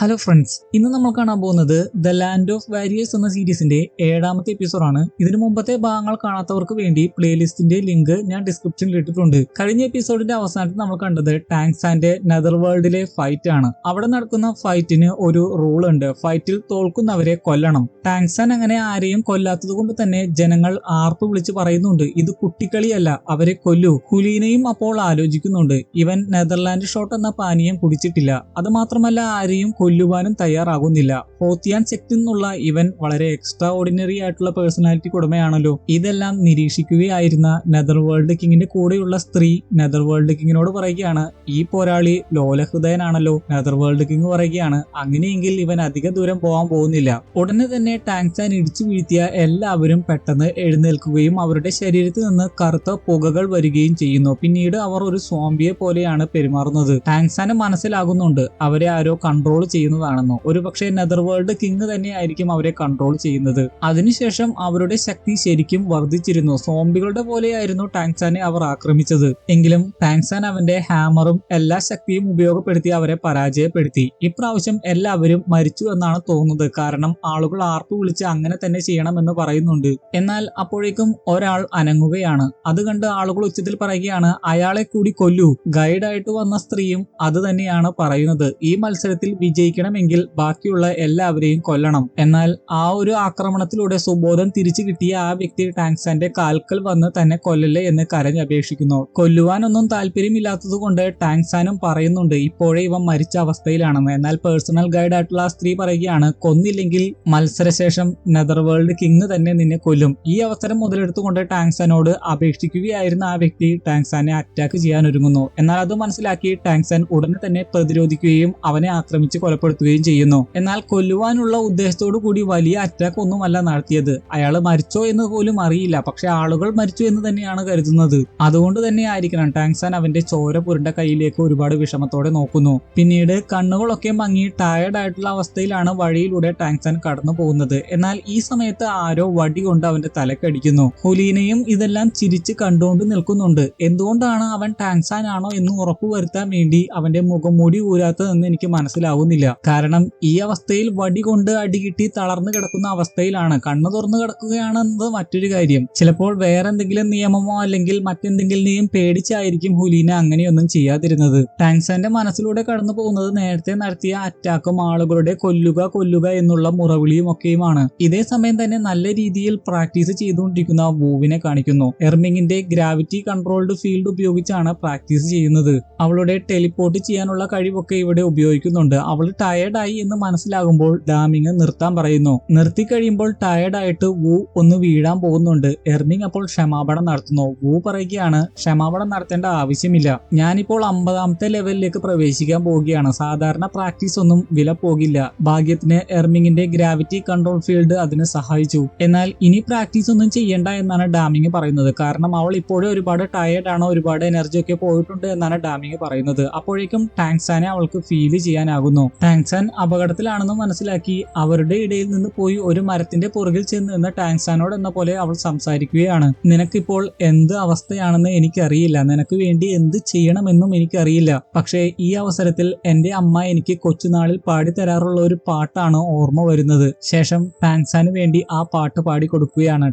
Hello friends, ഇന്ന് നമ്മൾ കാണാൻ പോകുന്നത് ദ ലാൻഡ് ഓഫ് വാരിയേഴ്സ് എന്ന സീരീസിന്റെ 7ാമത്തെ എപ്പിസോഡാണ്. ഇതിനു മുമ്പത്തെ ഭാഗങ്ങൾ കാണാത്തവർക്ക് വേണ്ടി പ്ലേലിസ്റ്റിന്റെ ലിങ്ക് ഞാൻ ഡിസ്ക്രിപ്ഷനിൽ ഇട്ടിട്ടുണ്ട്. കഴിഞ്ഞ എപ്പിസോഡിന്റെ അവസാനത്തിൽ നമ്മൾ കണ്ടത് ടാങ്ക്സ് ആൻഡ് നെതർ വേൾഡിലെ ഫൈറ്റ് ആണ്. അവിടെ നടക്കുന്ന ഫൈറ്റിന് ഒരു റൂൾ ഉണ്ട്. ഫൈറ്റിൽ തോൽക്കുന്നവരെ കൊല്ലണം. ടാങ്ക്സാൻ അങ്ങനെ ആരെയും കൊല്ലാത്തത് കൊണ്ട് തന്നെ ജനങ്ങൾ ആർപ്പ് വിളിച്ച് പറയുന്നുണ്ട്, ഇത് കുട്ടിക്കളിയല്ല, അവരെ കൊല്ലൂ. ഹുലീനയും അപ്പോൾ ആലോചിക്കുന്നുണ്ട്, ഇവൻ നെതർലാൻഡ് ഷോട്ട് എന്ന പാനീയം കുടിച്ചിട്ടില്ല, അത് മാത്രമല്ല ആരെയും കൊല്ലുവാനും തയ്യാറാകുന്നില്ല. ഹോത്തിയാൻ സെക്റ്റിൽ നിന്നുള്ള ഇവൻ വളരെ എക്സ്ട്രാ ഓർഡിനറി ആയിട്ടുള്ള പേഴ്സണാലിറ്റി ഉടമയാണല്ലോ. ഇതെല്ലാം നിരീക്ഷിക്കുകയായിരുന്ന നെതർ വേൾഡ് കിങ്ങിന്റെ കൂടെയുള്ള സ്ത്രീ നെതർ വേൾഡ് കിങ്ങിനോട് പറയുകയാണ്, ഈ പോരാളി ലോലഹൃദയനാണല്ലോ. നെതർ വേൾഡ് കിങ് പറയുകയാണ്, അങ്ങനെയെങ്കിൽ ഇവൻ അധിക ദൂരം പോകാൻ പോകുന്നില്ല. ഉടനെ തന്നെ ടാങ്ക്സാൻ ഇടിച്ചു വീഴ്ത്തിയ എല്ലാവരും പെട്ടെന്ന് എഴുന്നേൽക്കുകയും അവരുടെ ശരീരത്തിൽ നിന്ന് കറുത്ത പുകകൾ വരികയും ചെയ്യുന്നു. പിന്നീട് അവർ ഒരു സോംബിയെ പോലെയാണ് പെരുമാറുന്നത്. ടാങ്ക്സാന് മനസ്സിലാകുന്നുണ്ട് അവരെ ആരോ കൺട്രോൾ ചെയ്യുന്നതാണെന്നോ. ഒരുപക്ഷെ നെതർ വേൾഡ് കിങ് തന്നെ ആയിരിക്കും അവരെ കൺട്രോൾ ചെയ്യുന്നത്. അതിനുശേഷം അവരുടെ ശക്തി ശരിക്കും വർദ്ധിച്ചിരുന്നു. സോംബികളുടെ പോലെയായിരുന്നു ടാങ്ക്സാനെ അവർ ആക്രമിച്ചത്. എങ്കിലും ടാങ്ക്സാൻ അവന്റെ ഹാമറും എല്ലാ ശക്തിയും ഉപയോഗപ്പെടുത്തി അവരെ പരാജയപ്പെടുത്തി. ഇപ്രാവശ്യം എല്ലാവരും മരിച്ചു എന്നാണ് തോന്നുന്നത്. കാരണം ആളുകൾ ആർപ്പ് വിളിച്ച് അങ്ങനെ തന്നെ ചെയ്യണമെന്ന് പറയുന്നുണ്ട്. എന്നാൽ അപ്പോഴേക്കും ഒരാൾ അനങ്ങുകയാണ്. അത് കണ്ട് ആളുകൾ ഉച്ചത്തിൽ പറയുകയാണ്, അയാളെ കൂടി കൊല്ലൂ. ഗൈഡായിട്ട് വന്ന സ്ത്രീയും അത് തന്നെയാണ് പറയുന്നത്. ഈ മത്സരത്തിൽ വിജയിക്കണമെങ്കിൽ ബാക്കിയുള്ള എല്ലാവരെയും കൊല്ലണം. എന്നാൽ ആ ഒരു ആക്രമണത്തിലൂടെ സുബോധം തിരിച്ചു കിട്ടിയ ആ വ്യക്തി ടാങ്ക്സാന്റെ കാൽക്കൽ വന്ന് തന്നെ കൊല്ലല്ലേ എന്ന് കരഞ്ഞപേക്ഷിക്കുന്നു. കൊല്ലുവാനൊന്നും താല്പര്യമില്ലാത്തത് കൊണ്ട് ടാങ്ക്സാനും പറയുന്നുണ്ട് ഇപ്പോഴേ ഇവൻ മരിച്ച അവസ്ഥയിലാണെന്ന്. എന്നാൽ പേഴ്സണൽ ഗൈഡ് ആയിട്ടുള്ള ആ സ്ത്രീ പറയുകയാണ്, കൊന്നില്ലെങ്കിൽ മത്സരശേഷം നെതർ വേൾഡ് കിങ് തന്നെ നിന്നെ കൊല്ലും. ഈ അവസരം മുതലെടുത്തുകൊണ്ട് ടാങ്ക്സാനോട് അപേക്ഷിക്കുകയായിരുന്ന ആ വ്യക്തി ടാങ്ക്സാനെ അറ്റാക്ക് ചെയ്യാൻ ഒരുങ്ങുന്നു. എന്നാൽ അത് മനസ്സിലാക്കി ടാങ്ക്സാൻ ഉടനെ തന്നെ പ്രതിരോധിക്കുകയും അവനെ ആക്രമിച്ച് കൊലപ്പെടുത്തുകയും ചെയ്യുന്നു. എന്നാൽ കൊല്ലുവാനുള്ള ഉദ്ദേശത്തോടു കൂടി വലിയ അറ്റാക്ക് ഒന്നുമല്ല നടത്തിയത്. അയാൾ മരിച്ചോ എന്ന് പോലും അറിയില്ല. പക്ഷെ ആളുകൾ മരിച്ചു എന്ന് തന്നെയാണ് കരുതുന്നത്. അതുകൊണ്ട് തന്നെ ആയിരിക്കണം ടാങ്ക്സാൻ അവന്റെ ചോര പുരണ്ട കൈയിലേക്ക് ഒരുപാട് വിഷമത്തോടെ നോക്കുന്നു. പിന്നീട് കണ്ണുകളൊക്കെ മങ്ങി ടയർഡ് ആയിട്ടുള്ള അവസ്ഥയിലാണ് വഴിയിലൂടെ ടാങ്ക്സാൻ കടന്നു പോകുന്നത്. എന്നാൽ ഈ സമയത്ത് ആരോ വടി കൊണ്ട് അവന്റെ തലക്കടിക്കുന്നു. ഹുലീനയും ഇതെല്ലാം ചിരിച്ച് കണ്ടുകൊണ്ട് നിൽക്കുന്നുണ്ട്. എന്തുകൊണ്ടാണ് അവൻ ടാങ്ക്സാൻ ആണോ എന്ന് ഉറപ്പുവരുത്താൻ വേണ്ടി അവന്റെ മുഖം മൂടി ഊരാത്തതെന്ന് എനിക്ക് മനസ്സിലാവുന്നില്ല. കാരണം ഈ അവസ്ഥയിൽ വടി കൊണ്ട് അടികിട്ടി തളർന്നു കിടക്കുന്ന അവസ്ഥയിലാണ്. കണ്ണു തുറന്നു കിടക്കുകയാണെന്നത് മറ്റൊരു കാര്യം. ചിലപ്പോൾ വേറെന്തെങ്കിലും നിയമമോ അല്ലെങ്കിൽ മറ്റെന്തെങ്കിലും പേടിച്ചായിരിക്കും ഹുലീന അങ്ങനെയൊന്നും ചെയ്യാതിരുന്നത്. ടാങ്ക്സാന്റെ മനസ്സിലൂടെ കടന്നു പോകുന്നത് നേരത്തെ നടത്തിയ അറ്റാക്കും ആളുകളുടെ കൊല്ലുക എന്നുള്ള മുറവിളിയും ഒക്കെയുമാണ്. ഇതേ സമയം തന്നെ നല്ല രീതിയിൽ പ്രാക്ടീസ് ചെയ്തുകൊണ്ടിരിക്കുന്ന വൂവിനെ കാണിക്കുന്നു. എർമിങ്ങിന്റെ ഗ്രാവിറ്റി കൺട്രോൾഡ് ഫീൽഡ് ഉപയോഗിച്ചാണ് പ്രാക്ടീസ് ചെയ്യുന്നത്. അവളുടെ ടെലിപ്പോർട്ട് ചെയ്യാനുള്ള കഴിവൊക്കെ ഇവിടെ ഉപയോഗിക്കുന്നുണ്ട്. അവൾ ടയർഡായി എന്ന് മനസ്സിലാകുമ്പോൾ ഡാമിങ് നിർത്താൻ പറയുന്നു. നിർത്തി കഴിയുമ്പോൾ ടയർഡായിട്ട് വൂ ഒന്ന് വീഴാൻ പോകുന്നുണ്ട്. എർമിങ് അപ്പോൾ ക്ഷമാപണം നടത്തുന്നു. വൂ പറയുകയാണ്, ക്ഷമാപണം നടത്തേണ്ട ആവശ്യമില്ല, ഞാനിപ്പോൾ 50ാമത്തെ ലെവലിലേക്ക് പ്രവേശിക്കാൻ പോവുകയാണ്. സാധാരണ പ്രാക്ടീസ് ഒന്നും വില പോകില്ല. ഭാഗ്യത്തിന് എർമിങ്ങിന്റെ ഗ്രാവിറ്റി കൺട്രോൾ ഫീൽഡ് അതിന് സഹായിച്ചു. എന്നാൽ ഇനി പ്രാക്ടീസ് ഒന്നും ചെയ്യേണ്ട എന്നാണ് ഡാമിങ് പറയുന്നത്. കാരണം അവൾ ഇപ്പോഴും ഒരുപാട് ടയർഡ് ആണ്, ഒരുപാട് എനർജി ഒക്കെ പോയിട്ടുണ്ട് എന്നാണ് ഡാമിങ് പറയുന്നത്. അപ്പോഴേക്കും ടാങ്ക്സാനെ അവൾക്ക് ഫീൽ ചെയ്യാനാകുന്നു. ടാങ്ക്സാൻ അപകടത്തിലാണെന്ന് മനസ്സിലാക്കി അവരുടെ ഇടയിൽ നിന്ന് പോയി ഒരു മരത്തിന്റെ പുറകിൽ ചെന്ന് നിന്ന് ടാങ്ക്സാനോട് എന്ന പോലെ അവൾ സംസാരിക്കുകയാണ്. നിനക്കിപ്പോൾ എന്ത് അവസ്ഥയാണെന്ന് എനിക്കറിയില്ല, നിനക്ക് വേണ്ടി എന്ത് ചെയ്യണമെന്നും എനിക്കറിയില്ല. പക്ഷേ ഈ അവസരത്തിൽ എന്റെ അമ്മ എനിക്ക് കൊച്ചുനാളിൽ പാടിത്തരാറുള്ള ഒരു പാട്ടാണ് ഓർമ്മ വരുന്നത്. ശേഷം ടാങ്ക്സാന് വേണ്ടി ആ പാട്ട് പാടി കൊടുക്കുകയാണ്.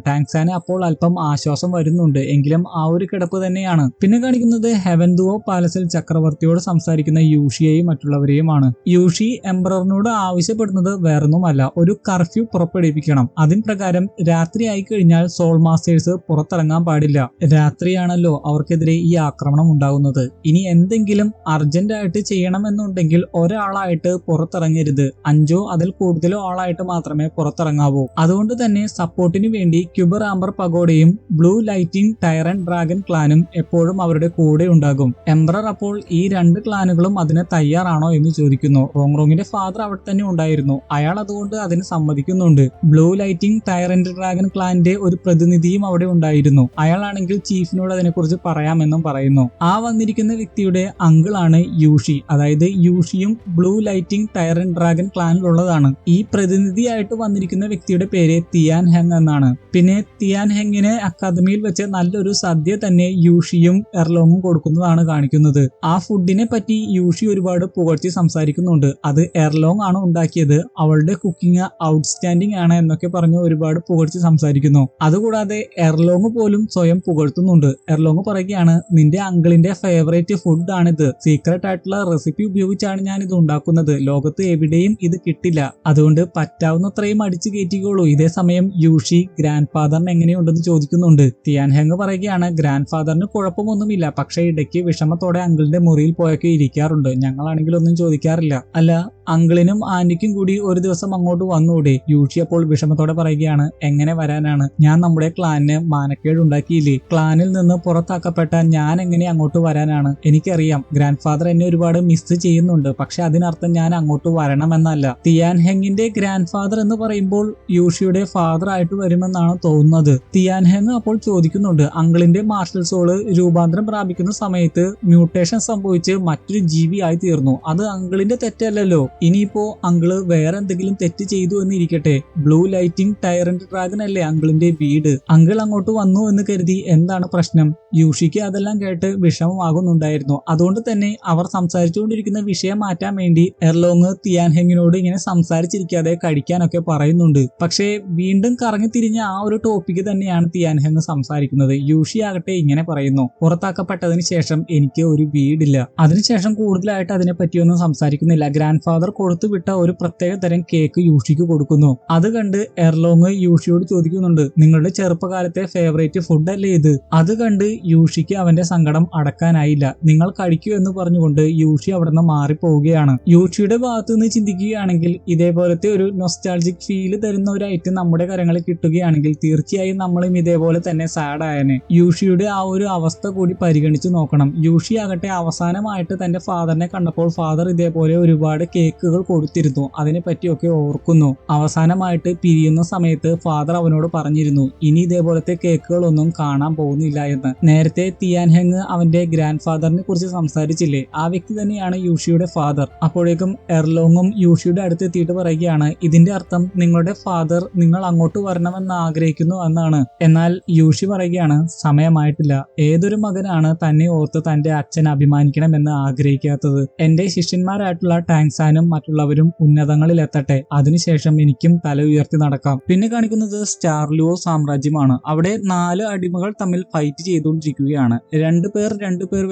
ടാങ്ക്സാന് അപ്പോൾ അല്പം ആശ്വാസം വരുന്നുണ്ട്. എങ്കിലും ആ ഒരു കിടപ്പ് തന്നെയാണ്. പിന്നെ കാണിക്കുന്നത് ഹെവൻ ദുവോ പാലസിൽ ചക്രവർത്തിയോട് സംസാരിക്കുന്ന യൂഷിയെയും മറ്റുള്ളവരെയുമാണ്. യൂഷി എംപററിനോട് ആവശ്യപ്പെടുന്നത് വേറൊന്നുമല്ല, ഒരു കർഫ്യൂ പുറപ്പെടുവിക്കണം. അതിൻ പ്രകാരം രാത്രിയായി കഴിഞ്ഞാൽ സോൾ മാസ്റ്റേഴ്സ് പുറത്തിറങ്ങാൻ പാടില്ല. രാത്രിയാണല്ലോ അവർക്കെതിരെ ഈ ആക്രമണം ഉണ്ടാകുന്നത്. ഇനി എന്തെങ്കിലും അർജന്റ് ആയിട്ട് ചെയ്യണമെന്നുണ്ടെങ്കിൽ ഒരാളായിട്ട് പുറത്തിറങ്ങരുത്. 5ഓ അതിൽ കൂടുതലോ ആളായിട്ട് മാത്രമേ പുറത്തിറങ്ങാവൂ. അതുകൊണ്ട് തന്നെ സപ്പോർട്ടിന് വേണ്ടി ക്യുബർ ആംബർ പഗോഡയും ബ്ലൂ ലൈറ്റിംഗ് ടൈറൻ ഡ്രാഗൺ ക്ലാനും എപ്പോഴും അവരുടെ കൂടെ ഉണ്ടാകും. എംപറർ അപ്പോൾ ഈ 2 ക്ലാനുകളും അതിന് തയ്യാറാണോ എന്ന് ചോദിക്കുന്നു. റോങ്ങിന്റെ ഫാദർ അവിടെ തന്നെ ഉണ്ടായിരുന്നു. അയാൾ അതുകൊണ്ട് അതിന് സമ്മതിക്കുന്നുണ്ട്. ബ്ലൂ ലൈറ്റിംഗ് ടൈറന്റ് ഡ്രാഗൺ ക്ലാന്റെ ഒരു പ്രതിനിധിയും അവിടെ ഉണ്ടായിരുന്നു. അയാളാണെങ്കിൽ ചീഫിനോട് അതിനെക്കുറിച്ച് പറയാമെന്നും പറയുന്നു. ആ വന്നിരിക്കുന്ന വ്യക്തിയുടെ അങ്കിളാണ് യൂഷി. അതായത് യൂഷിയും ബ്ലൂ ലൈറ്റിംഗ് ടൈറന്റ് ഡ്രാഗൺ ക്ലാനിലുള്ളതാണ്. ഈ പ്രതിനിധിയായിട്ട് വന്നിരിക്കുന്ന വ്യക്തിയുടെ പേര് തിയാൻ ഹെങ് എന്നാണ്. പിന്നെ തിയാൻ ഹെങ്ങിനെ അക്കാദമിയിൽ വെച്ച് നല്ലൊരു സദ്യ തന്നെ യൂഷിയും എർലോങ്ങും കൊടുക്കുന്നതാണ് കാണിക്കുന്നത്. ആ ഫുഡിനെ പറ്റി യൂഷി ഒരുപാട് പുകഴ്ത്തി സംസാരിക്കുന്നുണ്ട്. അത് എർലോങ് ആണ് ഉണ്ടാക്കിയത്, അവളുടെ കുക്കിംഗ് ഔട്ട്സ്റ്റാൻഡിംഗ് ആണ് എന്നൊക്കെ പറഞ്ഞ് ഒരുപാട് പുകഴ്ത്തി സംസാരിക്കുന്നു. അതുകൂടാതെ എർലോങ് പോലും സ്വയം പുകഴ്ത്തുന്നുണ്ട്. എർലോങ് പറയുകയാണ്, നിന്റെ അങ്കിളിന്റെ ഫേവറേറ്റ് ഫുഡ് ആണിത്, സീക്രട്ട് ആയിട്ടുള്ള റെസിപ്പി ഉപയോഗിച്ചാണ് ഞാൻ ഇത് ഉണ്ടാക്കുന്നത്, ലോകത്ത് എവിടെയും ഇത് കിട്ടില്ല, അതുകൊണ്ട് പറ്റാവുന്നത്രയും അടിച്ചു കയറ്റിക്കോളൂ. ഇതേ സമയം യൂഷി ഗ്രാൻഡ് ഫാദറിന് എങ്ങനെയുണ്ടെന്ന് ചോദിക്കുന്നുണ്ട്. തിയാൻഹെങ് പറയുകയാണ്, ഗ്രാൻഡ് ഫാദറിന് കുഴപ്പമൊന്നുമില്ല, പക്ഷേ ഇടയ്ക്ക് വിഷമത്തോടെ അങ്കിളിന്റെ മുറിയിൽ പോയൊക്കെ ഇരിക്കാറുണ്ട്, ഞങ്ങളാണെങ്കിൽ ഒന്നും ചോദിക്കാറില്ല. അല്ല, അങ്കിളിനും ആന്റിക്കും കൂടി ഒരു ദിവസം അങ്ങോട്ട് വന്നൂടെ? യൂഷി അപ്പോൾ വിഷമത്തോടെ പറയുകയാണ്, എങ്ങനെ വരാനാണ്, ഞാൻ നമ്മുടെ ക്ലാനിന് മാനക്കേട് ഉണ്ടാക്കിയില്ലേ, ക്ലാനിൽ നിന്ന് പുറത്താക്കപ്പെട്ട ഞാൻ എങ്ങനെ അങ്ങോട്ട് വരാനാണ്? എനിക്കറിയാം ഗ്രാൻഡ് ഫാദർ എന്നെ ഒരുപാട് മിസ് ചെയ്യുന്നുണ്ട്, പക്ഷെ അതിനർത്ഥം ഞാൻ അങ്ങോട്ട് വരണമെന്നല്ല. തിയാൻഹെങ്ങിന്റെ ഗ്രാൻഡ് ഫാദർ എന്ന് പറയുമ്പോൾ യൂഷിയുടെ ഫാദർ ആയിട്ട് വരുമെന്നാണ് തോന്നുന്നത്. തിയാൻഹെങ് അപ്പോൾ ചോദിക്കുന്നുണ്ട്, അങ്കിളിന്റെ മാർഷൽ സോള് രൂപാന്തരം പ്രാപിക്കുന്ന സമയത്ത് മ്യൂട്ടേഷൻ സംഭവിച്ച് മറ്റൊരു ജീവിയായി തീർന്നു, അത് അങ്കിളിന്റെ തെറ്റല്ലല്ലോ. ഇനിയിപ്പോ അങ്കിള് വേറെ എന്തെങ്കിലും തെറ്റ് ചെയ്തു എന്നിരിക്കട്ടെ, ബ്ലൂ ലൈറ്റിംഗ് ടൈറന്റ് ഡ്രാഗൺ അല്ലേ അങ്കിളിന്റെ വീട്, അങ്കിൾ അങ്ങോട്ട് വന്നു എന്ന് കരുതി എന്താണ് പ്രശ്നം? യൂഷിക്ക് അതെല്ലാം കേട്ട് വിഷമമാകുന്നുണ്ടായിരുന്നു. അതുകൊണ്ട് തന്നെ അവർ സംസാരിച്ചുകൊണ്ടിരിക്കുന്ന വിഷയം മാറ്റാൻ വേണ്ടി എർലോങ് തിയാൻഹെങ്ങിനോട് ഇങ്ങനെ സംസാരിച്ചിരിക്കാതെ കഴിക്കാനൊക്കെ പറയുന്നുണ്ട്. പക്ഷേ വീണ്ടും കറങ്ങി തിരിഞ്ഞ ആ ഒരു ടോപ്പിക്ക് തന്നെയാണ് തിയാൻഹെങ് സംസാരിക്കുന്നത്. യൂഷി ആകട്ടെ ഇങ്ങനെ പറയുന്നു, പുറത്താക്കപ്പെട്ടതിന് ശേഷം എനിക്ക് ഒരു വീടില്ല. അതിനുശേഷം കൂടുതലായിട്ട് അതിനെ പറ്റിയൊന്നും സംസാരിക്കുന്നില്ല. ഗ്രാൻഡ് ഫാദർ കൊടുത്തുവിട്ട ഒരു പ്രത്യേക തരം കേക്ക് യൂഷിക്ക് കൊടുക്കുന്നു. അത് കണ്ട് എർലോങ് യൂഷിയോട് ചോദിക്കുന്നുണ്ട്, നിങ്ങളുടെ ചെറുപ്പകാലത്തെ ഫേവറേറ്റ് ഫുഡ് അല്ലേ ഇത്? അത് കണ്ട് യൂഷിക്ക് അവന്റെ സങ്കടം അടക്കാനായില്ല. നിങ്ങൾ കഴിക്കൂ എന്ന് പറഞ്ഞുകൊണ്ട് യൂഷി അവിടെ നിന്ന് മാറിപ്പോവുകയാണ്. യൂഷിയുടെ ഭാഗത്ത് നിന്ന് ചിന്തിക്കുകയാണെങ്കിൽ ഇതേപോലത്തെ ഒരു നൊസ്റ്റാൾജിക് ഫീല് തരുന്ന ഒരു ഐറ്റം നമ്മുടെ കരങ്ങളിൽ കിട്ടുകയാണെങ്കിൽ തീർച്ചയായും നമ്മളും ഇതേപോലെ തന്നെ സാഡ് ആയനെ. യൂഷിയുടെ ആ ഒരു അവസ്ഥ കൂടി പരിഗണിച്ചു നോക്കണം. യൂഷി ആകട്ടെ അവസാനമായിട്ട് തന്റെ ഫാദറിനെ കണ്ടപ്പോൾ ഫാദർ ഇതേപോലെ ഒരുപാട് കേക്കുകൾ കൊടുത്തിരുന്നു, അതിനെ പറ്റിയൊക്കെ ഓർക്കുന്നു. അവസാനമായിട്ട് പിരിയുന്ന സമയത്ത് ഫാദർ അവനോട് പറഞ്ഞിരുന്നു, ഇനി ഇതേപോലത്തെ കേക്കുകളൊന്നും കാണാൻ പോകുന്നില്ല എന്ന്. നേരത്തെ തിയാൻഹെങ് അവന്റെ ഗ്രാൻഡ് ഫാദറിനെ കുറിച്ച് സംസാരിച്ചില്ലേ, ആ വ്യക്തി തന്നെയാണ് യൂഷിയുടെ ഫാദർ. അപ്പോഴേക്കും എർലോങ്ങും യൂഷിയുടെ അടുത്ത് എത്തിയിട്ട് പറയുകയാണ്, ഇതിന്റെ അർത്ഥം നിങ്ങളുടെ ഫാദർ നിങ്ങൾ അങ്ങോട്ട് വരണമെന്ന് ആഗ്രഹിക്കുന്നു എന്നാണ്. എന്നാൽ യൂഷി പറയുകയാണ്, സമയമായിട്ടില്ല. ഏതൊരു മകനാണ് തന്നെ ഓർത്ത് തന്റെ അച്ഛൻ അഭിമാനിക്കണമെന്ന് ആഗ്രഹിക്കാത്തത്? എന്റെ ശിഷ്യന്മാരായിട്ടുള്ള ടാങ്സാനും മറ്റുള്ളവരും ഉന്നതങ്ങളിലെത്തട്ടെ, അതിനുശേഷം എനിക്കും തല ഉയർത്തി നടക്കാം. പിന്നെ കാണിക്കുന്നത് സ്റ്റാർലുവോ സാമ്രാജ്യമാണ്. അവിടെ 4 അടിമകൾ തമ്മിൽ ഫൈറ്റ് ചെയ്തുകൊണ്ടിരിക്കുകയാണ്. രണ്ടുപേർ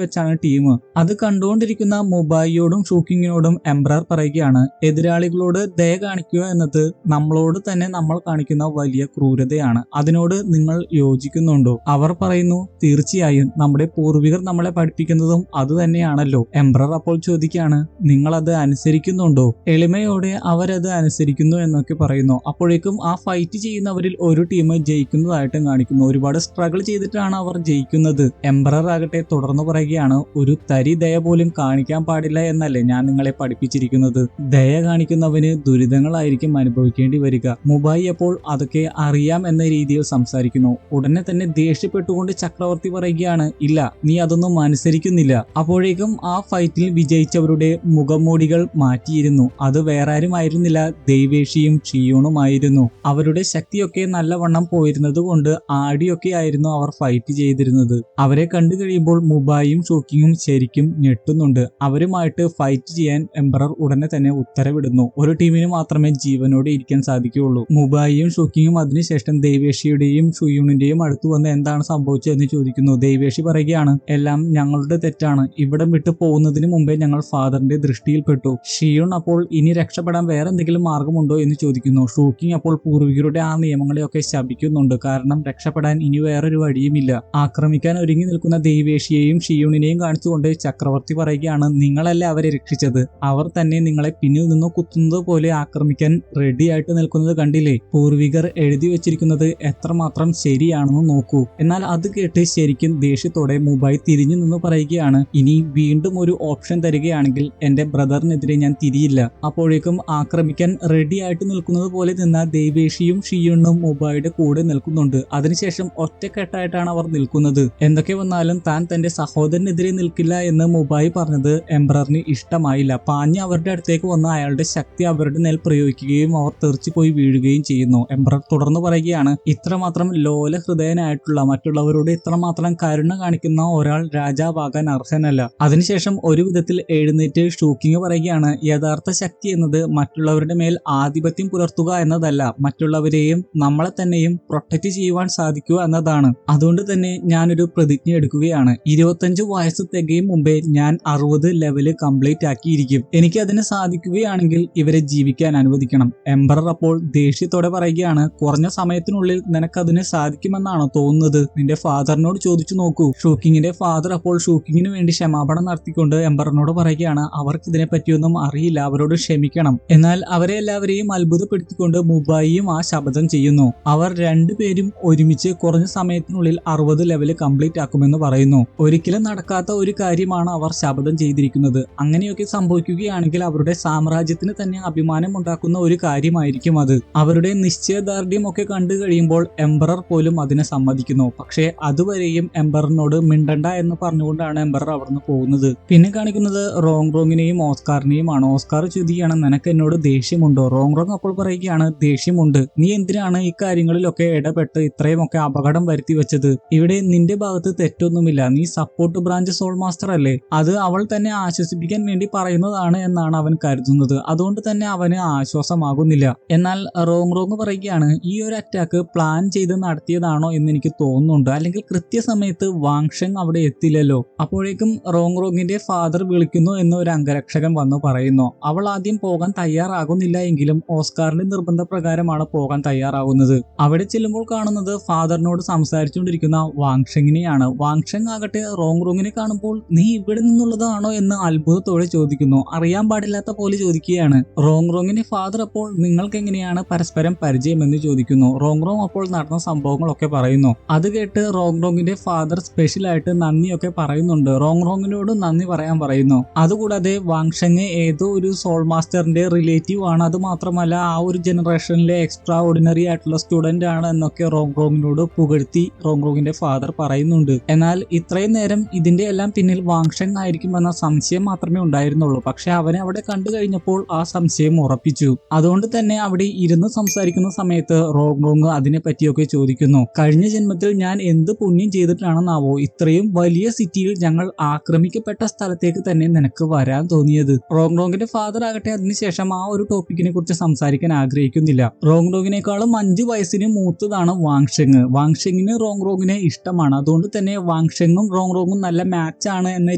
വെച്ചാണ് ടീം. അത് കണ്ടുകൊണ്ടിരിക്കുന്ന മുബായിയോടും ഷൂക്കിങ്ങിനോടും എംബ്രർ പറയുകയാണ്, എതിരാളികളോട് ദയ കാണിക്കുക എന്നത് നമ്മളോട് തന്നെ നമ്മൾ കാണിക്കുന്ന വലിയ ക്രൂരതയാണ്, അതിനോട് നിങ്ങൾ യോജിക്കുന്നുണ്ടോ? അവർ പറയുന്നു, തീർച്ചയായും, നമ്മുടെ പൂർവികർ നമ്മളെ പഠിപ്പിക്കുന്നതും അത് തന്നെയാണല്ലോ. എംബ്രർ അപ്പോൾ ചോദിക്കുകയാണ്, നിങ്ങളത് അനുസരിക്കുന്നുണ്ടോ? എളിമയോടെ അവരത് അനുസരിക്കുന്നു എന്നൊക്കെ പറയുന്നു. അപ്പോഴേക്കും ആ ഫൈറ്റ് ചെയ്യുന്നവരിൽ ഒരു ടീം ജയിക്കുന്നതായിട്ടും കാണിക്കുന്നു. ഒരുപാട് സ്ട്രഗിൾ ചെയ്തിട്ടാണ് അവർ ജയിക്കുന്നത്. എംബ്രർ ആകട്ടെ തുടർന്ന് പറയുകയാണ്, ഒരു തരി ദയ പോലും കാണിക്കാൻ പാടില്ല എന്നല്ലേ ഞാൻ നിങ്ങളെ പഠിപ്പിച്ചിരിക്കുന്നത്? ദയ കാണിക്കുന്നവന് ദുരിതങ്ങളായിരിക്കും അനുഭവിക്കേണ്ടി വരിക. മുബായി അപ്പോൾ അതൊക്കെ അറിയാം എന്ന രീതിയിൽ സംസാരിക്കുന്നു. ഉടനെ തന്നെ ദേഷ്യപ്പെട്ടുകൊണ്ട് ചക്രവർത്തി പറയുകയാണ്, ഇല്ല, നീ അതൊന്നും അനുസരിക്കുന്നില്ല. അപ്പോഴേക്കും ആ ഫൈറ്റിൽ വിജയിച്ചവരുടെ മുഖംമൂടികൾ മാറ്റിയിരുന്നു. അത് വേറെ ആരുമായിരുന്നില്ല, ദൈവേഷിയും ഷിയോണുമായിരുന്നു. അവരുടെ ശക്തിയൊക്കെ നല്ലവണ്ണം പോയിരുന്നത് കൊണ്ട് ആടിയൊക്കെ ആയിരുന്നു അവർ ഫൈറ്റ് ചെയ്തിരുന്നത്. അവരെ കണ്ടു കഴിയുമ്പോൾ മുബായും ഷൂക്കിങ്ങും ശരിക്കും ഞെട്ടുന്നുണ്ട്. അവരുമായിട്ട് ഫൈറ്റ് ചെയ്യാൻ എംബറർ ഉടനെ തന്നെ ഉത്തരവിടുന്നു. ഒരു ടീമിന് മാത്രമേ ജീവനോടെ ഇരിക്കാൻ സാധിക്കുകയുള്ളൂ. മുബായിയും ഷൂക്കിങ്ങും അതിനുശേഷം ദൈവേഷിയുടെയും ഷുയൂണിന്റെയും അടുത്ത് വന്ന് എന്താണ് സംഭവിച്ചതെന്ന് ചോദിക്കുന്നു. ദൈവേഷി പറയുകയാണ്, എല്ലാം ഞങ്ങളുടെ തെറ്റാണ്, ഇവിടം വിട്ടു പോകുന്നതിന് മുമ്പേ ഞങ്ങൾ ഫാദറിന്റെ ദൃഷ്ടിയിൽപ്പെട്ടു. ഷിയോൺ അപ്പോൾ ഇനി രക്ഷപ്പെടാൻ വേറെ എന്തെങ്കിലും മാർഗമുണ്ടോ എന്ന് ചോദിക്കുന്നു. ഷൂക്കിങ് അപ്പോൾ പൂർവികരുടെ ആ നിയമങ്ങളെയൊക്കെ ശപിക്കുന്നുണ്ട്, കാരണം രക്ഷപ്പെടാൻ ഇനി വേറൊരു വഴിയുമില്ല. ആക്രമിക്കാൻ ഒരുങ്ങി നിൽക്കുന്ന ദൈവേഷിയെയും ഷിയൂണിനെയും കാണിച്ചുകൊണ്ട് ചക്രവർത്തി പറയുകയാണ്, നിങ്ങളല്ല അവരെ രക്ഷിച്ചത്, അവർ തന്നെ നിങ്ങളെ പിന്നിൽ നിന്ന് കുത്തുന്നത് പോലെ ആക്രമിക്കാൻ റെഡി ആയിട്ട് നിൽക്കുന്നത് കണ്ടില്ലേ? പൂർവികർ എഴുതി വെച്ചിരിക്കുന്നത് എത്രമാത്രം ശരിയാണെന്ന് നോക്കൂ. എന്നാൽ അത് കേട്ട് ശരിക്കും ദേഷ്യത്തോടെ മുബായി തിരിഞ്ഞു നിന്ന് പറയുകയാണ്, ഇനി വീണ്ടും ഒരു ഓപ്ഷൻ തരികയാണെങ്കിൽ എന്റെ ബ്രദറിനെതിരെ ഞാൻ തിരിയില്ല. അപ്പോഴേക്കും ആക്രമിക്കാൻ റെഡി ആയിട്ട് നിൽക്കുന്നത് പോലെ നിന്ന ദൈവേഷിയും ഷിയൂണും മുബായിയുടെ കൂടെ നിൽക്കുന്നുണ്ട്. അതിനുശേഷം ഒറ്റക്കെട്ടായിട്ടാണ് അവർ നിൽക്കുന്നത്. എന്തൊക്കെ വന്നാലും താൻ തന്റെ സഹോദരനെതിരെ നിൽക്കില്ല എന്ന് മുബായി പറഞ്ഞത് എംബ്രറിന് ഇഷ്ടമായില്ല. പാഞ്ഞ് അവരുടെ അടുത്തേക്ക് വന്ന് അയാളുടെ ശക്തി അവരുടെ മേൽ പ്രയോഗിക്കുകയും അവർ തെറിച്ചു പോയി വീഴുകയും ചെയ്യുന്നു. എംബ്രർ തുടർന്ന് പറയുകയാണ്, ഇത്രമാത്രം ലോല ഹൃദയനായിട്ടുള്ള, മറ്റുള്ളവരോട് ഇത്രമാത്രം കരുണ കാണിക്കുന്ന ഒരാൾ രാജാവാകാൻ അർഹനല്ല. അതിനുശേഷം ഒരു വിധത്തിൽ എഴുന്നേറ്റ് ഷൂക്കിങ് പറയുകയാണ്, പറയുകയാണ്, യഥാർത്ഥ ശക്തി എന്നത് മറ്റുള്ളവരുടെ മേൽ ആധിപത്യം പുലർത്തുക എന്നതല്ല, മറ്റുള്ളവരെയും നമ്മളെ തന്നെയും പ്രൊട്ടക്ട് ചെയ്യുവാൻ സാധിക്കുക എന്നതാണ്. അതുകൊണ്ട് തന്നെ ഞാനൊരു പ്രതിജ്ഞ എടുക്കുകയാണ്. 25 വയസ്സ് തികയും മുമ്പേ ഞാൻ 60 ലെവല് കംപ്ലീറ്റ് ആക്കിയിരിക്കും. എനിക്ക് അതിന് സാധിക്കുകയാണെങ്കിൽ ഇവരെ ജീവിക്കാൻ അനുവദിക്കണം. എംബറർ അപ്പോൾ ദേഷ്യത്തോടെ പറയുകയാണ്, കുറഞ്ഞ സമയത്തിനുള്ളിൽ നിനക്കതിന് സാധിക്കുമെന്നാണോ തോന്നുന്നത്? നിന്റെ ഫാദറിനോട് ചോദിച്ചു നോക്കൂ. ഷൂക്കിങ്ങിന്റെ ഫാദർ അപ്പോൾ ഷൂക്കിങ്ങിന് വേണ്ടി ക്ഷമാപണം നടത്തിക്കൊണ്ട് എംബറിനോട് പറയുകയാണ്, അവർക്ക് ഇതിനെ പറ്റിയൊന്നും അറിയില്ല, അവരോട് ക്ഷമിക്കണം. എന്നാൽ അവരെ എല്ലാവരെയും അത്ഭുതപ്പെടുത്തിക്കൊണ്ട് മുബായിയും ആ ശപഥം ചെയ്യുന്നു. അവർ രണ്ടുപേരും ഒരുമിച്ച് കുറഞ്ഞ സമയത്തിനുള്ളിൽ 60 ലെവല് കംപ്ലീറ്റ് ആക്കുമെന്ന് പറയുന്നു. ഒരിക്കലും നടക്കാത്ത ഒരു കാര്യമാണ് അവർ ശപഥം ചെയ്തിരിക്കുന്നത്. അങ്ങനെയൊക്കെ സംഭവിക്കുകയാണെങ്കിൽ അവരുടെ സാമ്രാജ്യത്തിന് തന്നെ അഭിമാനം ഉണ്ടാക്കുന്ന ഒരു കാര്യമായിരിക്കും അത്. അവരുടെ നിശ്ചയദാർഢ്യം ഒക്കെ കണ്ടു കഴിയുമ്പോൾ എംബറർ പോലും അതിനെ സമ്മതിക്കുന്നു. പക്ഷേ അതുവരെയും എംബറിനോട് മിണ്ടണ്ട എന്ന് പറഞ്ഞുകൊണ്ടാണ് എംബറർ അവിടുന്ന് പോകുന്നത്. പിന്നെ കാണിക്കുന്നത് റോങ്ങിനെയും ഓസ്കാറിനെയുമാണ്. ഓസ്കാർ ചോദിക്കുകയാണ്, നിനക്ക് എന്നോട് ദേഷ്യമുണ്ടോ? റോങ് അപ്പോൾ പറയുകയാണ്, ദേഷ്യമുണ്ട്. നീ എന്തിനാണ് ഈ കാര്യങ്ങളിലൊക്കെ ഇടപെട്ട് ഇത്രയുമൊക്കെ അപകടം വരുത്തി വെച്ചത്? ഇവിടെ നിന്റെ ഭാഗത്ത് തെറ്റൊന്നുമില്ല. നീ സപ്പോർട്ട് ബ്രാഞ്ച് സോൾ മാസ്റ്റർ അല്ലേ? അത് അവൾ തന്നെ ആശ്വസിപ്പിക്കാൻ വേണ്ടി പറയുന്നതാണ് എന്നാണ് അവൻ കരുതുന്നത്. അതുകൊണ്ട് തന്നെ അവന് ആശ്വാസമാകുന്നില്ല. എന്നാൽ റോങ് പറയുകയാണ്, ഈ ഒരു അറ്റാക്ക് പ്ലാൻ ചെയ്ത് നടത്തിയതാണോ എന്ന് എനിക്ക് തോന്നുന്നുണ്ട്. അല്ലെങ്കിൽ കൃത്യസമയത്ത് വാങ്ഷങ് അവിടെ എത്തില്ലല്ലോ. അപ്പോഴേക്കും റോങ്ങിന്റെ ഫാദർ വിളിക്കുന്നു എന്ന് ഒരു അംഗരക്ഷകൻ വന്നു പറയുന്നു. അവൾ ആദ്യം പോകാൻ തയ്യാറാകുന്നില്ല എങ്കിലും ഓസ്കാറിന്റെ നിർബന്ധപ്രകാരമാണ് പോകാൻ തയ്യാറാകുന്നത്. അവിടെ ചെല്ലുമ്പോൾ കാണുന്നത് ഫാദറിനോട് സംസാരിച്ചുകൊണ്ടിരിക്കുന്ന വാങ്ഷങ്ങിനെയാണ്. വാങ്ഷങ് ആകട്ടെ റോങ്ങിനെ കാണുമ്പോൾ, നീ ഇവിടെ നിന്നുള്ളതാണോ എന്ന് അത്ഭുതത്തോടെ ചോദിക്കുന്നു. അറിയാൻ പാടില്ലാത്ത പോലെ ചോദിക്കുകയാണ്. റോങ്ങിന്റെ ഫാദർ അപ്പോൾ, നിങ്ങൾക്ക് എങ്ങനെയാണ് പരസ്പരം പരിചയമെന്ന് ചോദിക്കുന്നു. റോങ് അപ്പോൾ നടന്ന സംഭവങ്ങളൊക്കെ പറയുന്നു. അത് കേട്ട് റോങ്ങിന്റെ ഫാദർ സ്പെഷ്യലായിട്ട് നന്ദിയൊക്കെ പറയുന്നുണ്ട്. റോങ്ങിനോട് നന്ദി പറയാൻ പറയുന്നു. അതുകൂടാതെ വാങ്ഷങ് ഏതോ ഒരു സോൾ മാസ്റ്ററിന്റെ റിലേറ്റീവ് ആണ്, അത് മാത്രമല്ല ആ ഒരു ജനറേഷനിലെ എക്സ്ട്രാ ഓർഡിനറി ആയിട്ടുള്ള സ്റ്റുഡന്റ് ആണ് എന്നൊക്കെ റോങ്ങിനോട് പുകഴ്ത്തി റോങ്ങിന്റെ ഫാദർ പറയുന്നുണ്ട്. എന്നാൽ ഇത്രയും നേരം ഇതിന്റെ എല്ലാം പിന്നിൽ വാങ്ഷങ് ആയിരിക്കുമെന്ന സംശയം മാത്രമേ ഉണ്ടായിരുന്നുള്ളൂ. പക്ഷെ അവനെ അവിടെ കണ്ടു കഴിഞ്ഞപ്പോൾ ആ സംശയം ഉറപ്പിച്ചു. അതുകൊണ്ട് തന്നെ അവിടെ ഇരുന്ന് സംസാരിക്കുന്ന സമയത്ത് റോങ് അതിനെ പറ്റിയൊക്കെ ചോദിക്കുന്നു. കഴിഞ്ഞ ജന്മത്തിൽ ഞാൻ എന്ത് പുണ്യം ചെയ്തിട്ടാണെന്നാവോ ഇത്രയും വലിയ സിറ്റിയിൽ ഞങ്ങൾ ആക്രമിക്കപ്പെട്ട സ്ഥലത്തേക്ക് തന്നെ നിനക്ക് വരാൻ തോന്നിയത്? റോങ്ങിന്റെ ഫാദർ ആകട്ടെ അതിനുശേഷം ആ ഒരു ടോപ്പിക്കിനെ കുറിച്ച് സംസാരിക്കാൻ ആഗ്രഹിക്കുന്നില്ല. റോങ്ങിനേക്കാളും 5 വയസ്സിന് മൂത്തതാണ് വാങ്ഷങ്. വാങ്ഷങ്ങിന് റോങ്ങിനെ ഇഷ്ടമാണ്. അതുകൊണ്ട് തന്നെ വാങ്ഷങ്ങും റോങ്ങും നല്ല മാച്ച് ആണ് എന്ന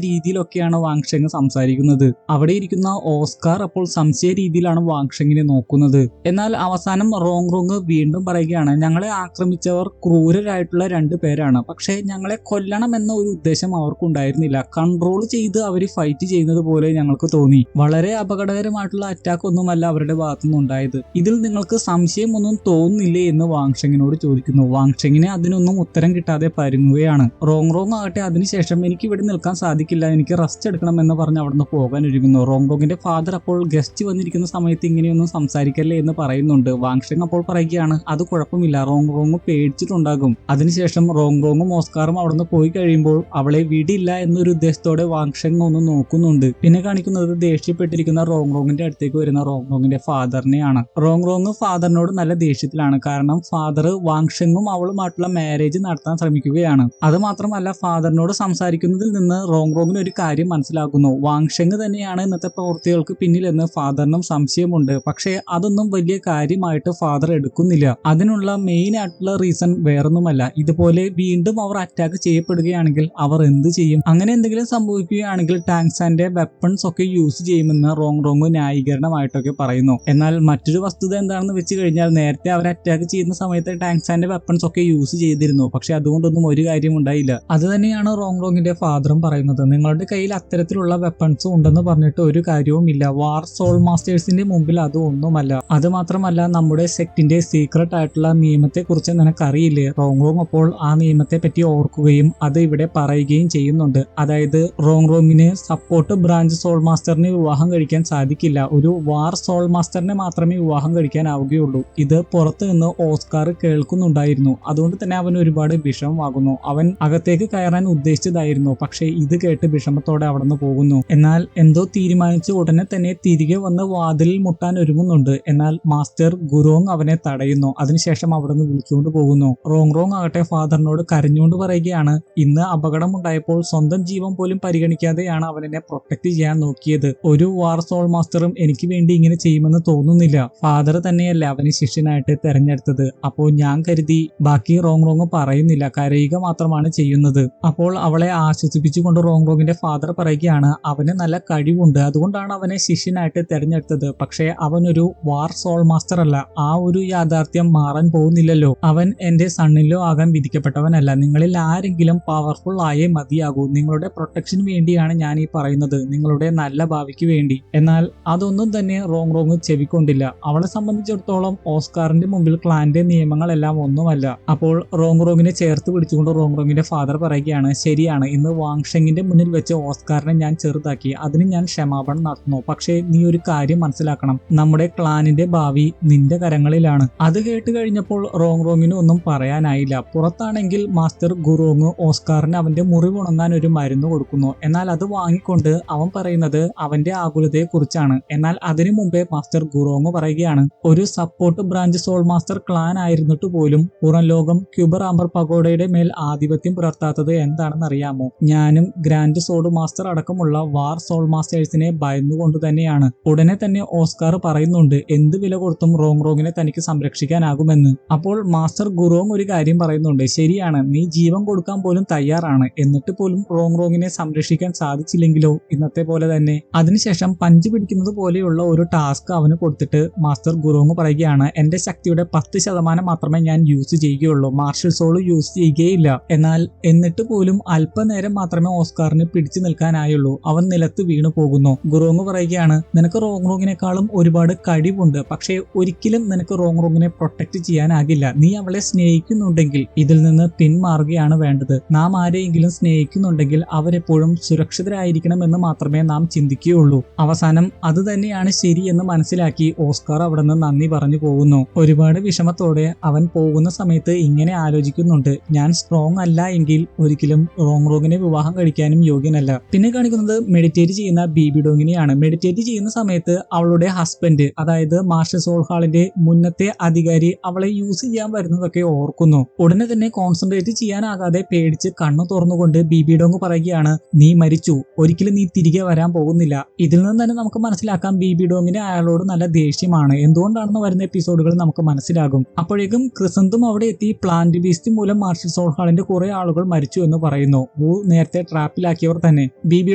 രീതിയിലൊക്കെയാണ് വാങ്ഷങ് സംസാരിക്കുന്നത്. അവിടെ ഇരിക്കുന്ന ഓസ്കാർ അപ്പോൾ സംശയ രീതിയിലാണ് വാങ്ഷങ്ങിനെ നോക്കുന്നത്. എന്നാൽ അവസാനം റോങ് വീണ്ടും പറയുകയാണ്, ഞങ്ങളെ ആക്രമിച്ചവർ ക്രൂരരായിട്ടുള്ള 2 പേരാണ്. പക്ഷെ ഞങ്ങളെ കൊല്ലണം എന്ന ഒരു ഉദ്ദേശം അവർക്കുണ്ടായിരുന്നില്ല. കൺട്രോൾ ചെയ്ത് അവർ ഫൈറ്റ് ചെയ്യുന്നത് പോലെ ഞങ്ങൾക്ക് തോന്നി. വളരെ അപകടകരമായിട്ടുള്ള അറ്റാക്ക് ഒന്നുമല്ല അവരുടെ ഭാഗത്തുനിന്ന് ഉണ്ടായത്. ഇതിൽ നിങ്ങൾക്ക് സംശയമൊന്നും തോന്നുന്നില്ലേ എന്ന് വാങ്ഷങ്ങിനോട് ചോദിക്കുന്നു. വാങ്ഷങ്ങിനെ അതിനൊന്നും ഉത്തരം കിട്ടാതെ പരുങ്ങുകയാണ്. റോങ് ആകട്ടെ അതിനുശേഷം എനിക്ക് ഇവിടെ നിൽക്കാൻ സാധിക്കില്ല, എനിക്ക് റെസ്റ്റ് എടുക്കണം എന്ന് പറഞ്ഞ് അവിടുന്ന് പോകാൻ ഒരുങ്ങുന്നു. റോങ്ങിന്റെ ഫാദർ അപ്പോൾ ഗസ്റ്റ് വന്നിരിക്കുന്ന സമയത്ത് ഇങ്ങനെയൊന്നും സംസാരിക്കല്ലേ എന്ന് പറയുന്നുണ്ട്. വാങ്ഷങ് അപ്പോൾ പറയുകയാണ്, അത് കുഴപ്പമില്ല, റോങ് പേടിച്ചിട്ടുണ്ടാകും. അതിനുശേഷം റോങ്ങും ഓസ്കാറും അവിടുന്ന് പോയി കഴിയുമ്പോൾ അവളെ വിടില്ല എന്നൊരു ഉദ്ദേശത്തോടെ വാങ്ഷങ് ഒന്ന് നോക്കുന്നുണ്ട്. പിന്നെ കാണിക്കുന്നത് ദേഷ്യപ്പെട്ടിരിക്കുന്ന റോങ്ങിന്റെ അടുത്തേക്ക് വരുന്ന റോങ്ങിന്റെ ഫാദറിനെയാണ്. റോങ് ഫാദറിനോട് നല്ല ദേഷ്യത്തിലാണ്. കാരണം ഫാദർ വാങ്ഷങ്ങും അവളുമായിട്ടുള്ള മാരേജ് നടത്താൻ ശ്രമിക്കുകയാണ്. അത് മാത്രമല്ല ഫാദറിനോട് സംസാരിക്കുന്നതിൽ നിന്ന് റോങ്ങിന് ഒരു കാര്യം മനസ്സിലാക്കുന്നു. വാങ്ഷങ് തന്നെയാണ് ഇന്നത്തെ പ്രവൃത്തികൾക്ക് പിന്നിലെന്ന് ഫാദറിനും സംശയമുണ്ട്. പക്ഷേ അതൊന്നും വലിയ കാര്യമായിട്ട് ഫാദർ എടുക്കുന്നില്ല. അതിനുള്ള മെയിൻ ആയിട്ടുള്ള റീസൺ വേറൊന്നുമല്ല, ഇതുപോലെ വീണ്ടും അവർ അറ്റാക്ക് ചെയ്യപ്പെടുകയാണെങ്കിൽ അവർ എന്ത് ചെയ്യും? അങ്ങനെ എന്തെങ്കിലും സംഭവിക്കുകയാണെങ്കിൽ ടാങ്ക്സാന്റെ വെപ്പൺസ് ഒക്കെ യൂസ് ചെയ്യുമെന്ന് റോങ് ന്യായീകരണമായിട്ടൊക്കെ പറയുന്നു. എന്നാൽ മറ്റൊരു വസ്തുത എന്താണെന്ന് വെച്ച് കഴിഞ്ഞാൽ, നേരത്തെ അവർ അറ്റാക്ക് ചെയ്യുന്ന സമയത്ത് ടാങ്ക്സാന്റെ വെപ്പൺസ് ഒക്കെ യൂസ് ചെയ്തിരുന്നു. പക്ഷെ അതുകൊണ്ടൊന്നും ഒരു കാര്യം ഉണ്ടായില്ല. അത് തന്നെയാണ് റോങ്ങിന്റെ ഫാദറും പറയുന്നത്. നിങ്ങളുടെ കയ്യിൽ അത്തരത്തിലുള്ള വെപ്പൺസ് ഉണ്ടെന്ന് പറഞ്ഞിട്ട് ഒരു കാര്യവുമില്ല. വാർ സോൾ മാസ്റ്റേഴ്സിന്റെ മുമ്പിൽ അത് ഒന്നുമല്ല. അത് മാത്രമല്ല നമ്മുടെ സെക്റ്റിന്റെ സീക്രട്ട് ആയിട്ടുള്ള നിയമത്തെ കുറിച്ച് നിനക്കറിയില്ലേ? റോങ് അപ്പോൾ ആ നിയമത്തെ പറ്റി ഓർക്കുകയും അത് ഇവിടെ പറയുകയും ചെയ്യുന്നുണ്ട്. അതായത് റോങ്ങിന് സപ്പോർട്ട് ബ്രാഞ്ച് സോൾ മാസ്റ്ററിനെ വിവാഹം കഴിക്കാൻ സാധിക്കില്ല. ഒരു വാർ സോൾ മാസ്റ്ററിനെ മാത്രമേ വിവാഹം കഴിക്കാനാവുകയുള്ളൂ. ഇത് പുറത്തു നിന്ന് ഓസ്കാർ കേൾക്കുന്നുണ്ടായിരുന്നു. അതുകൊണ്ട് തന്നെ അവൻ ഒരുപാട് വിഷമമാകുന്നു. അവൻ അകത്തേക്ക് കയറാൻ ഉദ്ദേശിച്ചതായിരുന്നു. പക്ഷേ ഇത് കേട്ട് വിഷമത്തോടെ അവിടെ നിന്ന് പോകുന്നു. എന്നാൽ എന്തോ തീരുമാനിച്ച് ഉടനെ തന്നെ തിരികെ വന്ന് വാതിലിൽ മുട്ടാൻ ഒരുങ്ങുന്നുണ്ട്. എന്നാൽ മാസ്റ്റർ ഗുരോങ് അവനെ തടയുന്നു. അതിനുശേഷം അവിടെ നിന്ന് വിളിച്ചുകൊണ്ട് പോകുന്നു. റോങ് ആകട്ടെ ഫാദറിനോട് കരഞ്ഞുകൊണ്ട് പറയുകയാണ്, ഇന്ന് അപകടം ഉണ്ടായപ്പോൾ സ്വന്തം ജീവൻ പോലും പരിഗണിക്കാതെയാണ് അവൻ എന്നെ പ്രൊട്ടക്ട് ചെയ്യാൻ നോക്കിയത്. ഒരു വാർ സോൾ മാസ്റ്ററും എനിക്ക് വേണ്ടി ഇങ്ങനെ ചെയ്യുമെന്ന് തോന്നുന്നില്ല. ഫാദർ തന്നെയല്ല അവനെ ശിഷ്യനായിട്ട് തെരഞ്ഞെടുത്തത്. അപ്പോൾ ഞാൻ കരുതി ബാക്കി റോങ് പറയുന്നില്ല, കരയുക മാത്രമാണ് ചെയ്യുന്നത്. അപ്പോൾ അവളെ ആശ്വസിപ്പിച്ചുകൊണ്ട് റോങ്ങിന്റെ ഫാദർ പറയുകയാണ്, അവന് നല്ല കഴിവുണ്ട്, അതുകൊണ്ടാണ് അവനെ ശിഷ്യനായിട്ട് തെരഞ്ഞെടുത്തത്. പക്ഷേ അവനൊരു വാർ സോൾ മാസ്റ്റർ അല്ല. ആ ഒരു യാഥാർത്ഥ്യം മാറാൻ പോകുന്നില്ലല്ലോ. അവൻ എന്റെ സണ്ണിലോ ആകാൻ വിധിക്കപ്പെട്ടവനല്ല. നിങ്ങളിൽ ആരെങ്കിലും പവർഫുൾ ആയേ മതിയാകൂ. നിങ്ങളുടെ പ്രൊട്ടക്ഷന് വേണ്ടിയാണ് ഞാൻ ഈ പറയുന്നത്, നിങ്ങളുടെ നല്ല ഭാവിക്ക് വേണ്ടി. എന്നാൽ അതൊന്നും തന്നെ റോങ് ചെവിക്കൊണ്ടില്ല. അവളെ സംബന്ധിച്ചിടത്തോളം ഓസ്കാറിന്റെ മുമ്പിൽ ക്ലാന്റെ നിയമങ്ങളെല്ലാം ഒന്നുമല്ല. അപ്പോൾ റോങ്ങിനെ ചേർത്ത് പിടിച്ചുകൊണ്ട് റോങ്ങിന്റെ ഫാദർ പറയുകയാണ്, ശരിയാണ്, ഇന്ന് വാങ്ഷെങ്ങിന്റെ മുന്നിൽ വെച്ച് ഓസ്കാറിനെ ഞാൻ ചെറുതാക്കി, അതിന് ഞാൻ ക്ഷമാപണം നടത്തുന്നു. പക്ഷേ നീ ഒരു കാര്യം മനസ്സിലാക്കണം, നമ്മുടെ ക്ലാനിന്റെ ഭാവി നിന്റെ കരങ്ങളിലാണ്. അത് കേട്ട് കഴിഞ്ഞപ്പോൾ റോങ്ങിന് ഒന്നും പറയാനായില്ല. പുറത്താണെങ്കിൽ മാസ്റ്റർ ഗുറോങ് ഓസ്കാറിന് അവന്റെ മുറിവുണങ്ങാൻ ഒരു മരുന്ന് കൊടുക്കുന്നു. എന്നാൽ അത് വാങ്ങിക്കൊണ്ട് അവൻ പറയുന്നത് അവന്റെ ആകുലതയെ കുറിച്ചാണ്. എന്നാൽ അതിനു മുമ്പേ മാസ്റ്റർ ഗുറോങ് പറയുകയാണ്, ഒരു support branch soul master clan ആയിരുന്നിട്ട് പോലും പുറം ലോകം ക്യൂബർ ആംബർ പഗോഡയുടെ മേൽ ആധിപത്യം പുലർത്താത്തത് എന്താണെന്ന് അറിയാമോ? ഞാനും ഗ്രാൻഡ് സോഡ് മാസ്റ്റർ അടക്കമുള്ള വാർ സോൾ മാസ്റ്റേഴ്സിനെ ഭയന്നുകൊണ്ട് തന്നെയാണ്. ഉടനെ തന്നെ ഓസ്കാർ പറയുന്നുണ്ട്, എന്ത് വില കൊടുത്തും റോങ്ങിനെ തനിക്ക് സംരക്ഷിക്കാനാകുമെന്ന്. അപ്പോൾ മാസ്റ്റർ ഗുറോങ് ഒരു കാര്യം പറയുന്നുണ്ട്, ശരിയാണ്, നീ ജീവൻ കൊടുക്കാൻ പോലും തയ്യാറാണ്, എന്നിട്ട് പോലും റോങ്ങിനെ സംരക്ഷിക്കാൻ സാധിച്ചില്ലെങ്കിലോ ഇന്നത്തെ പോലെ തന്നെ. അതിനുശേഷം പഞ്ച് പിടിക്കുന്നത് പോലെയുള്ള ഒരു ടാസ്ക് അവന് കൊടുത്തിട്ട് മാസ്റ്റർ ഗുറോങ് പറയുകയാണ്, എന്റെ ശക്തിയുടെ 10% മാത്രമേ ഞാൻ യൂസ് ചെയ്യുകയുള്ളൂ, മാർഷൽ സോൾ യൂസ് ചെയ്യുകയില്ല. എന്നാൽ എന്നിട്ട് പോലും അല്പനേരം മാത്രമേ ഓസ്കാറിന് പിടിച്ചു നിൽക്കാനായുള്ളൂ. അവൻ നിലത്ത് വീണു പോകുന്നു. ഗുറോങ് പറയുകയാണ്, നിനക്ക് റോങ്ങിനേക്കാളും ഒരുപാട് കഴിവുണ്ട്, പക്ഷേ ഒരിക്കലും നിനക്ക് റോങ്ങിനെ പ്രൊട്ടക്ട് ചെയ്യാനാകില്ല. നീ അവളെ സ്നേഹിക്കുന്നുണ്ടെങ്കിൽ ഇതിൽ നിന്ന് പിന്മാറുകയാണ് വേണ്ടത്. നാം ആരെയെങ്കിലും സ്നേഹിക്കുന്നുണ്ടെങ്കിൽ അവരെപ്പോഴും സുരക്ഷിതരായിരിക്കണം എന്ന് മാത്രമേ നാം ചിന്തിക്കുകയുള്ളൂ. അവസാനം അത് തന്നെയാണ് ശരിയെന്ന് മനസ്സിലാക്കി ഓസ്കാർ അവിടെ നിന്ന് നന്ദി പറഞ്ഞു പോകുന്നു. ഒരുപാട് വിഷമത്തോടെ അവൻ പോകുന്ന സമയത്ത് ഇങ്ങനെ ആലോചിക്കുന്നുണ്ട്, ഞാൻ സ്ട്രോങ് അല്ല എങ്കിൽ ഒരിക്കലും റോങ്ങിനെ വിവാഹം കഴിക്കാനും യോഗ്യനല്ല. പിന്നെ കാണിക്കുന്നത് മെഡിറ്റേറ്റ് ചെയ്യുന്ന ബീബി ഡോങ്ങിനെയാണ്. മെഡിറ്റേറ്റ് ചെയ്യുന്ന സമയത്ത് അവളുടെ ഹസ്ബൻഡ്, അതായത് മാസ്റ്റർ സോൾ ഹാളിന്റെ മുന്നത്തെ അധികാരി അവളെ യൂസ് ചെയ്യാൻ വരുന്നതൊക്കെ ഓർക്കുന്നു. ഉടനെ തന്നെ കോൺസെൻട്രേറ്റ് ചെയ്യാനാകാതെ പേടിച്ച് കണ്ണു തുറന്നുകൊണ്ട് ബീബി ഡോങ് പറയുകയാണ്, നീ മരിച്ചു, ഒരിക്കലും നീ തിരികെ വരാൻ പോകുന്നില്ല. ഇതിൽ നിന്ന് തന്നെ നമുക്ക് മനസ്സിലാക്കാം ബീബി ഡോങ്ങിന് അയാളോട് നല്ല ദേഷ്യമാണ്. എന്തുകൊണ്ടാണെന്ന് വരുന്ന എപ്പിസോഡുകൾ നമുക്ക് മനസ്സിലാകും. അപ്പോഴേക്കും ക്രിസന്തും അവിടെ എത്തി പ്ലാന്റ് ബീസ്റ്റ് മൂലം മാർഷൽ സോൾ ഹാളിന്റെ കുറെ ആളുകൾ മരിച്ചു എന്ന് പറയുന്നു. വു നേരത്തെ ട്രാപ്പിലാക്കിയവർ തന്നെ. ബീബി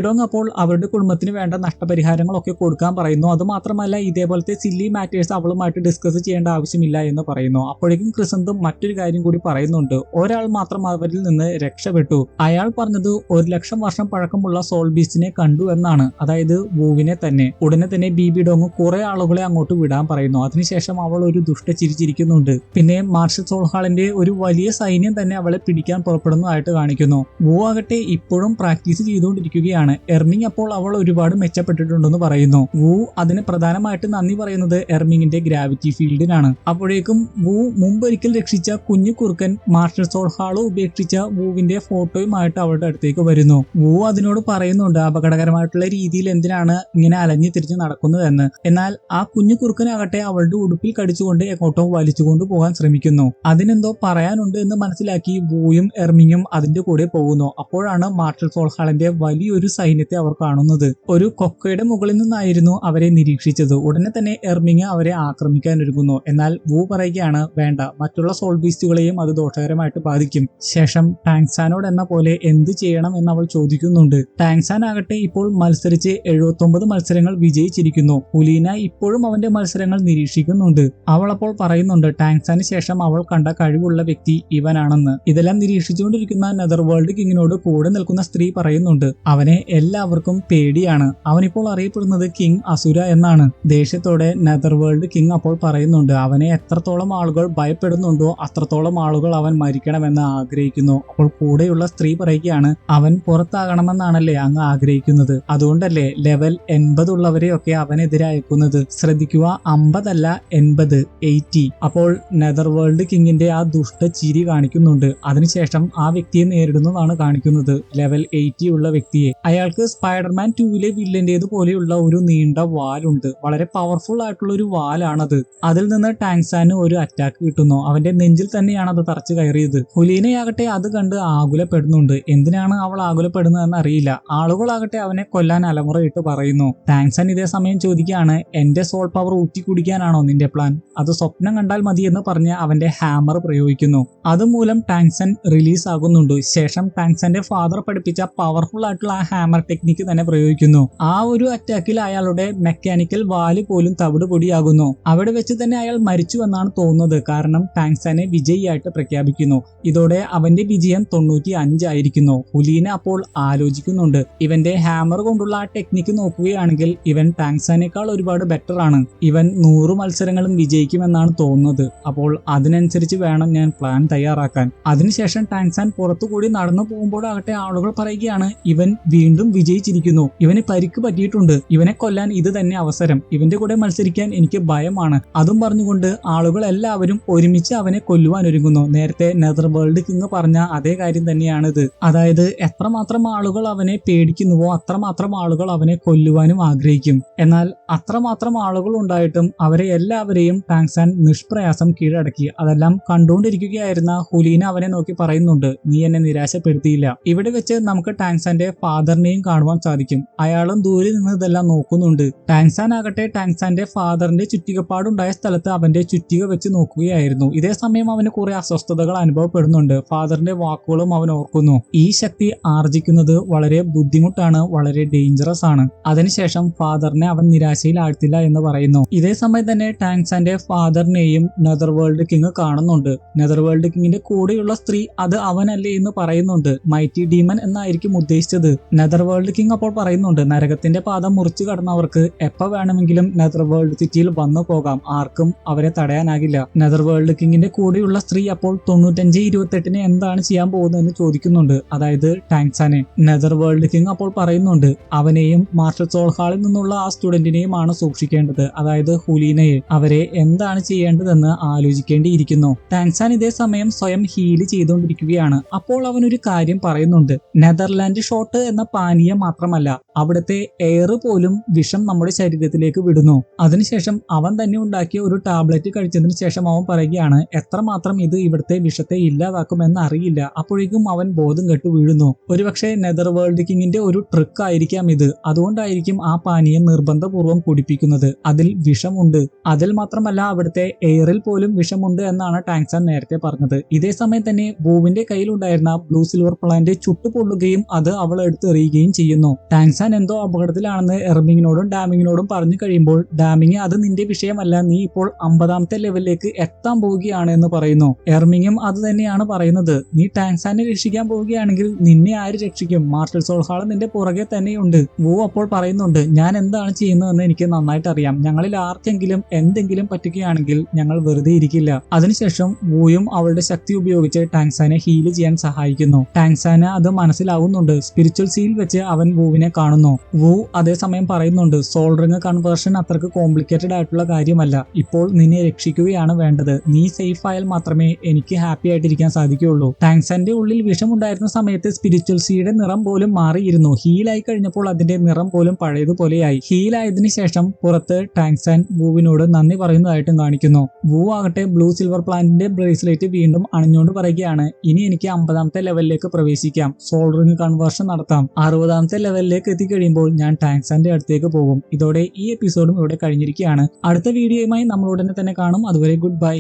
ഡോങ് അപ്പോൾ അവരുടെ കുടുംബത്തിന് വേണ്ട നഷ്ടപരിഹാരങ്ങളൊക്കെ കൊടുക്കാൻ പറയുന്നു. അത് മാത്രമല്ല ഇതേപോലത്തെ സില്ലി മാറ്റേഴ്സ് അവളുമായിട്ട് ഡിസ്കസ് ചെയ്യേണ്ട ആവശ്യമില്ല എന്ന് പറയുന്നു. അപ്പോഴേക്കും ക്രിസന്തും മറ്റൊരു കാര്യം കൂടി പറയുന്നുണ്ട്, ഒരാൾ മാത്രം അവരിൽ നിന്ന് രക്ഷപ്പെട്ടു. അയാൾ പറഞ്ഞത് 1,00,000 വർഷം പഴക്കമുള്ള സോൾ ബീസ്റ്റിനെ കണ്ടു എന്നാണ്, അതായത് വൂവിനെ തന്നെ. ഉടനെ തന്നെ ബീബി ഡോങ് കുറെ ആളുകളെ അങ്ങോട്ട് വിടാൻ പറയുന്നു. അതിനുശേഷം അവൾ ഒരു ദുഷ്ട ചിരിച്ചിരിക്കുന്നുണ്ട്. പിന്നെ മാർഷൽ സോൾ ഹാളിന്റെ ഒരു വലിയ സൈന്യം തന്നെ അവളെ പിടിക്കാൻ പുറപ്പെടുന്നതായിട്ട് കാണിക്കുന്നു. വൂ ആകട്ടെ ഇപ്പോഴും പ്രാക്ടീസ് ചെയ്തുകൊണ്ടിരിക്കുകയാണ്. എർമിങ് അപ്പോൾ അവൾ ഒരുപാട് മെച്ചപ്പെട്ടിട്ടുണ്ടെന്ന് പറയുന്നു. വൂ അതിന് പ്രധാനമായിട്ട് നന്ദി പറയുന്നത് എർമിങ്ങിന്റെ ഗ്രാവിറ്റി ഫീൽഡിനാണ്. അപ്പോഴേക്കും വൂ മുമ്പൊരിക്കൽ രക്ഷിച്ച കുഞ്ഞു കുറുക്കൻ മാർഷൽ സോൾ ഹാൾ ഉപേക്ഷിച്ച വൂവിന്റെ ഫോട്ടോയുമായിട്ട് അവളുടെ അടുത്തേക്ക് വരുന്നു. വൂ അതിനോട് പറയുന്നുണ്ട്, അപകടകരമായിട്ടുള്ള രീതിയിൽ എന്തിനാണ് ഇങ്ങനെ അലഞ്ഞു തിരിഞ്ഞ് നടക്കുന്നതെന്ന്. എന്നാൽ ആ കുഞ്ഞു കുറുക്കനാകട്ടെ അവളുടെ ഉടുപ്പിൽ കടിച്ചുകൊണ്ട് എങ്ങോട്ടോ വലിച്ചുകൊണ്ട് പോകാൻ ശ്രമിക്കുന്നു. അതിനെന്തോ പറയാനുണ്ട് എന്ന് മനസ്സിലാക്കി വൂയും എർമിങ്ങും അതിന്റെ കൂടെ പോകുന്നു. അപ്പോഴാണ് മാർഷൽ സോൾ ഹാളിന്റെ വലിയൊരു സൈന്യത്തെ അവർ കാണുന്നത്. ഒരു കൊക്കയുടെ മുകളിൽ നിന്നായിരുന്നു അവരെ നിരീക്ഷിച്ചത്. ഉടനെ തന്നെ എർമിങ് അവരെ ആക്രമിക്കാൻ ഒരുങ്ങുന്നു. എന്നാൽ വൂ പറയുകയാണ്, വേണ്ട, മറ്റുള്ള സോൾ ബീസ്റ്റുകളെയും അത് ദോഷകരമായിട്ട് ബാധിക്കും. ശേഷം ടാങ്സാനോട് എന്ന പോലെ എന്ത് ചെയ്യണം എന്ന് അവൾ ചോദിക്കുന്നുണ്ട്. ടാങ്സാൻ ആകട്ടെ ഇപ്പോൾ മത്സരിച്ച് 79 മത്സരങ്ങൾ വിജയിച്ചിരിക്കുന്നു. ഹുലീന ഇപ്പോഴും അവന്റെ മത്സരങ്ങൾ നിരീക്ഷിക്കുന്നുണ്ട്. അവൾ അപ്പോൾ പറയുന്നുണ്ട്, ടാങ്സാന് ശേഷം അവൾ കണ്ട കഴിവുള്ള വ്യക്തി ഇവനാണെന്ന്. ഇതെല്ലാം നിരീക്ഷിച്ചുകൊണ്ടിരിക്കുന്ന നെതർ വേൾഡ് കിങ്ങിനോട് കൂടെ നിൽക്കുന്ന സ്ത്രീ പറയുന്നുണ്ട്, അവനെ എല്ലാവർക്കും പേടിയാണ്. അവനിപ്പോൾ അറിയപ്പെടുന്നത് കിങ് അസുര എന്നാണ്. ദേഷ്യത്തോടെ നെതർ വേൾഡ് കിങ് അപ്പോൾ പറയുന്നുണ്ട്, അവനെ എത്രത്തോളം ആളുകൾ ഭയപ്പെടുന്നുണ്ടോ അത്രത്തോളം ആളുകൾ അവൻ മരിക്കണമെന്ന് ആഗ്രഹിക്കുന്നു. അപ്പോൾ കൂടെയുള്ള സ്ത്രീ പറയുകയാണ്, അവൻ പുറത്താകണമെന്നാണല്ലേ അങ്ങ് ആഗ്രഹിക്കുന്നത്, അതുകൊണ്ടല്ലേ ലെവൽ 80 ഉള്ളവരെയൊക്കെ അവനെതിരെ അയക്കുന്നത്. ശ്രദ്ധിക്കുക, 50 അല്ല 80. അപ്പോൾ നെതർ വേൾഡ് കിങ്ങിന്റെ ആ ദുഷ്ട ചിരി കാണിക്കുന്നുണ്ട്. അതിനുശേഷം ആ വ്യക്തിയെ നേരിടുന്നതാണ് കാണിക്കുന്നത്, ലെവൽ 80 ഉള്ള വ്യക്തിയെ. അയാൾക്ക് സ്പൈഡർമാൻ 2-ലെ വില്ലന്റേത് പോലെയുള്ള ഒരു നീണ്ട വാലുണ്ട്. വളരെ പവർഫുൾ ആയിട്ടുള്ള ഒരു വാലാണത്. അതിൽ നിന്ന് ടാങ്സാന് ഒരു അറ്റാക്ക് കിട്ടുന്നു. അവന്റെ നെഞ്ചിൽ തന്നെയാണ് അത് തറച്ചു കയറിയത്. ഹുലീനയാകട്ടെ അത് കണ്ട് ആകുലപ്പെടുന്നുണ്ട്. എന്തിനാണ് അവൾ ആകുലപ്പെടുന്നതെന്ന് അറിയില്ല. ആളുകളാകട്ടെ അവനെ കൊല്ലാൻ അലമുറ ആയിട്ട് പറയുന്നു. ടാങ്സൻ ഇതേ സമയം ചോദിക്കുകയാണ്, എന്റെ സോൾ പവർ ഊറ്റി കുടിക്കാനാണോ നിന്റെ പ്ലാൻ? അത് സ്വപ്നം കണ്ടാൽ മതി എന്ന് പറഞ്ഞ് അവന്റെ ഹാമർ പ്രയോഗിക്കുന്നു. അതുമൂലം ടാങ്സൻ റിലീസ് ആകുന്നുണ്ട്. ശേഷം ടാങ്സന്റെ ഫാദർ പഠിപ്പിച്ച പവർഫുൾ ആയിട്ടുള്ള ആ ഹാമർ ടെക്നിക്ക് തന്നെ പ്രയോഗിക്കുന്നു. ആ ഒരു അറ്റാക്കിൽ അയാളുടെ മെക്കാനിക്കൽ വാല് പോലും തവിട് പൊടിയാകുന്നു. അവിടെ വെച്ച് തന്നെ അയാൾ മരിച്ചു എന്നാണ് തോന്നുന്നത്. കാരണം ടാങ്സനെ വിജയിയായിട്ട് പ്രഖ്യാപിക്കുന്നു. ഇതോടെ അവന്റെ വിജയം 95 ആയിരിക്കുന്നു. ഹുലീന അപ്പോൾ ആലോചിക്കുന്നുണ്ട്, ഇവന്റെ ഹാമർ കൊണ്ടുള്ള ആ ടെക്നിക്ക് നോക്കുകയാണെങ്കിൽ ഇവൻ ടാങ്സനേക്കാൾ ഒരുപാട് ബെറ്റർ ആണ്. ഇവൻ 100 മത്സരങ്ങളും വിജയിക്കുമെന്നാണ് തോന്നുന്നത്. അപ്പോൾ അതിനനുസരിച്ച് വേണം ഞാൻ പ്ലാൻ തയ്യാറാക്കാൻ. അതിനുശേഷം ടാങ്സൻ പുറത്തുകൂടി നടന്നു പോകുമ്പോഴാകട്ടെ ആളുകൾ പറയുകയാണ്, ഇവൻ വീണ്ടും വിജയിച്ചിരിക്കുന്നു, ഇവന് പരിക്ക് പറ്റിയിട്ടുണ്ട്, ഇവനെ കൊല്ലാൻ ഇത് തന്നെ അവസരം, ഇവന്റെ കൂടെ മത്സരിക്കാൻ എനിക്ക് ഭയമാണ്. അതും പറഞ്ഞുകൊണ്ട് ആളുകൾ എല്ലാവരും ഒരുമിച്ച് അവനെ കൊല്ലുവാൻ ഒരുങ്ങുന്നു. നേരത്തെ നെതർ വേൾഡ് കിങ് പറഞ്ഞ അതേ കാര്യം തന്നെയാണിത്. അതായത് എത്രമാത്രം ആളുകൾ അവനെ പേടിക്കുന്നുവോ അത്രമാത്രം ആളുകൾ അവനെ കൊല്ലുവാനും ആഗ്രഹിക്കും. എന്നാൽ അത്രമാത്രം ആളുകൾ ഉണ്ടായിട്ടും അവരെ എല്ലാവരെയും ടാങ്സൻ നിഷ്പ്രയാസം കീഴടക്കി. അതെല്ലാം കണ്ടുകൊണ്ടിരിക്കുകയായിരുന്ന ഹുലീന അവനെ നോക്കി പറയുന്നുണ്ട്, നീ എന്നെ നിരാശപ്പെടുത്തിയില്ല. ഇവിടെ വെച്ച് നമുക്ക് ടാങ്സന്റെ ഫാദറിനെയും കാണുവാൻ സാധിക്കും. അയാളും ദൂരെ നിന്ന് ഇതെല്ലാം നോക്കുന്നുണ്ട്. ടാങ്സൻ ആകട്ടെ ടാങ്സന്റെ ഫാദറിന്റെ ചുറ്റികപ്പാടുണ്ടായ സ്ഥലത്ത് അവന്റെ ചുറ്റിക വെച്ച് നോക്കുകയായിരുന്നു. ഇതേ സമയം അവന് കുറെ അസ്വസ്ഥതകൾ അനുഭവപ്പെടുന്നുണ്ട്. ഫാദറിന്റെ വാക്കുകളും അവൻ ഓർക്കുന്നു. ഈ ശക്തി ആർജിക്കുന്നത് വളരെ ബുദ്ധിമുട്ടാണ്, വളരെ ഡേഞ്ചറസ് ആണ്. അതിനുശേഷം ഫാദറിനെ അവൻ നിരാശയിൽ ആഴ്ത്തില്ല എന്ന് പറയുന്നു. ഇതേ സമയം തന്നെ ടാങ്സന്റെ ഫാദറിനെയും നെതർ വേൾഡ് കിങ് കാണുന്നുണ്ട്. നെതർ വേൾഡ് കിങ്ങിന്റെ കൂടെയുള്ള സ്ത്രീ അത് അവനല്ലേ എന്ന് പറയുന്നുണ്ട്. മൈറ്റി ഡീമൻ എന്നായിരിക്കും ഉദ്ദേശിച്ചത്. നെതർ വേൾഡ് കിങ് അപ്പോൾ പറയുന്നുണ്ട്, നരകത്തിന്റെ പാത മുറിച്ചു കടന്നവർക്ക് എപ്പോ വേണമെങ്കിലും നെതർ വേൾഡ് സിറ്റിയിൽ വന്നു പോകാം, ആർക്കും അവരെ തടയാനാകില്ല. നെതർ വേൾഡ് കിങ്ങിന്റെ കൂടെയുള്ള സ്ത്രീ അപ്പോൾ 95-28 എന്താണ് ചെയ്യാൻ പോകുന്നത് എന്ന് ചോദിക്കുന്നുണ്ട്. അതായത് ടാങ്സനെ. നെതർ വേൾഡ് കിങ് അപ്പോൾ പറയുന്നുണ്ട്, അവനെയും മാർഷൽ സോൾ ഹാളിൽ നിന്നുള്ള ആ സ്റ്റുഡന്റിനെയും ആണ് സൂക്ഷിക്കേണ്ടത്, അതായത് ഹുലീനയെ. അവരെ എന്താണ് ചെയ്യേണ്ടതെന്ന് ആലോചിക്കേണ്ടിയിരിക്കുന്നു. ടാങ്സൻ ഇതേ സമയം സ്വയം ഹീല് ചെയ്തുകൊണ്ടിരിക്കുകയാണ്. അപ്പോൾ അവൻ ഒരു കാര്യം പറയുന്നുണ്ട്, നെതർലാൻഡ് ഷോട്ട് എന്ന പാനീയം മാത്രമല്ല, അവിടുത്തെ എയർ പോലും വിഷം നമ്മുടെ ശരീരത്തിലേക്ക് വിടുന്നു. അതിനുശേഷം അവൻ തന്നെ ഉണ്ടാക്കിയ ഒരു ടാബ്ലറ്റ് കഴിച്ചതിന് ശേഷം അവൻ പറയുകയാണ്, എത്രമാത്രം ഇത് ഇവിടുത്തെ വിഷത്തെ ഇല്ലാതാക്കുമെന്ന് അറിയില്ല. അപ്പോഴേക്കും അവൻ ബോധം കെട്ടു വീഴുന്നു. ഒരുപക്ഷെ നെതർ വേൾഡ് കിങ്ങിന്റെ ഒരു ട്രിക്ക് ആയിരിക്കാം ഇത്. അതുകൊണ്ടായിരിക്കും ആ പാനീയം നിർബന്ധപൂർവ്വം കുടിപ്പിക്കുന്നത്. അതിൽ വിഷമുണ്ട്. അതിൽ മാത്രമല്ല അവിടുത്തെ എയറിൽ പോലും വിഷമുണ്ട് എന്നാണ് ടാങ്സൻ നേരത്തെ പറഞ്ഞത്. ഇതേ സമയം തന്നെ വൂവിന്റെ കയ്യിലുണ്ടായിരുന്ന ബ്ലൂ സിൽവർ പ്ലാന്റ് ചുട്ടുപൊള്ളുകയും അത് അവൾ എടുത്തെറിയുകയും ചെയ്യുന്നു. ടാങ്സൻ എന്തോ അപകടത്തിലാണെന്ന് എർമിങ്ങിനോടും ഡാമിങ്ങിനോടും പറഞ്ഞു കഴിയുമ്പോൾ ഡാമിങ് അത് നിന്റെ വിഷയമല്ല, നീ ഇപ്പോൾ 50ാമത്തെ ലെവലിലേക്ക് എത്താൻ പോവുകയാണ് എന്ന് പറയുന്നു. എർമിങ്ങും അത് തന്നെയാണ് പറയുന്നത്. നീ ടാങ്സനെ രക്ഷിക്കാൻ പോവുകയാണെങ്കിൽ നിന്നെ ആര് രക്ഷിക്കും? മാർഷൽ സോൾ ഹാൾ നിന്റെ പുറകെ തന്നെയുണ്ട്. വൂ അപ്പോൾ പറയുന്നുണ്ട്, ഞാൻ എന്താണ് ചെയ്യുന്നതെന്ന് എനിക്ക് നന്നായിട്ട് അറിയാം. ഞങ്ങളിൽ ആർക്കെങ്കിലും എന്തെങ്കിലും പറ്റുകയാണെങ്കിൽ ഞങ്ങൾ വെറുതെ ഇരിക്കില്ല. അതിനുശേഷം വൂയും അവളുടെ ശക്തി ഉപയോഗിച്ച് ടാങ്സനെ ഹീൽ ചെയ്യാൻ സഹായിക്കുന്നു. ടാങ്സന് അത് മനസ്സിലാവുന്നുണ്ട്. സ്പിരിച്വൽ സീൽ വെച്ച് അവൻ വൂവിനെ കാണുന്നു. വൂ അതേസമയം പറയുന്നുണ്ട്, സോൾ റിംഗ് കൺവേർഷൻ അത്രക്ക് കോംപ്ലിക്കേറ്റഡ് ആയിട്ടുള്ള കാര്യമല്ല. ഇപ്പോൾ നിന്നെ രക്ഷിക്കുകയാണ് വേണ്ടത്. നീ സേഫ് ആയാൽ മാത്രമേ എനിക്ക് ഹാപ്പി ആയിട്ടിരിക്കാൻ സാധിക്കുകയുള്ളൂ. ടാങ്സന്റെ ഉള്ളിൽ വിഷമുണ്ടായിരുന്ന സമയത്ത് സ്പിരിച്വൽ സീയുടെ നിറം പോലും മാറിയിരുന്നു. ഹീലായി കഴിഞ്ഞപ്പോൾ അതിന്റെ നിറം പോലും പഴയതുപോലെയായി. ഹീലായതിനു ശേഷം പുറത്ത് ടാങ്സൻ വൂവിനോട് നന്ദി പറയുന്നതായിട്ടും കാണിക്കുന്നു. വൂ ആകട്ടെ ബ്ലൂ സിൽവർ പ്ലാന്റിന്റെ ബ്രേസ്ലെറ്റ് വീണ്ടും അണിഞ്ഞുകൊണ്ട് പറയുകയാണ്, ഇനി എനിക്ക് 50ാമത്തെ ലെവലിലേക്ക് പ്രവേശിക്കാം, സോൾ റിംഗ് കൺവേർഷൻ നടത്താം. 60ാമത്തെ ലെവലിലേക്ക് എത്തിക്കഴിയുമ്പോൾ ഞാൻ ടാങ്സന്റെ അടുത്തേക്ക് പോകും. ഇതോടെ ഈ എപ്പിസോഡും ഇവിടെ കഴിഞ്ഞിരിക്കുകയാണ്. അടുത്ത വീഡിയോയുമായി നമ്മൾ ഉടനെ തന്നെ കാണും. അതുവരെ ഗുഡ് ബൈ.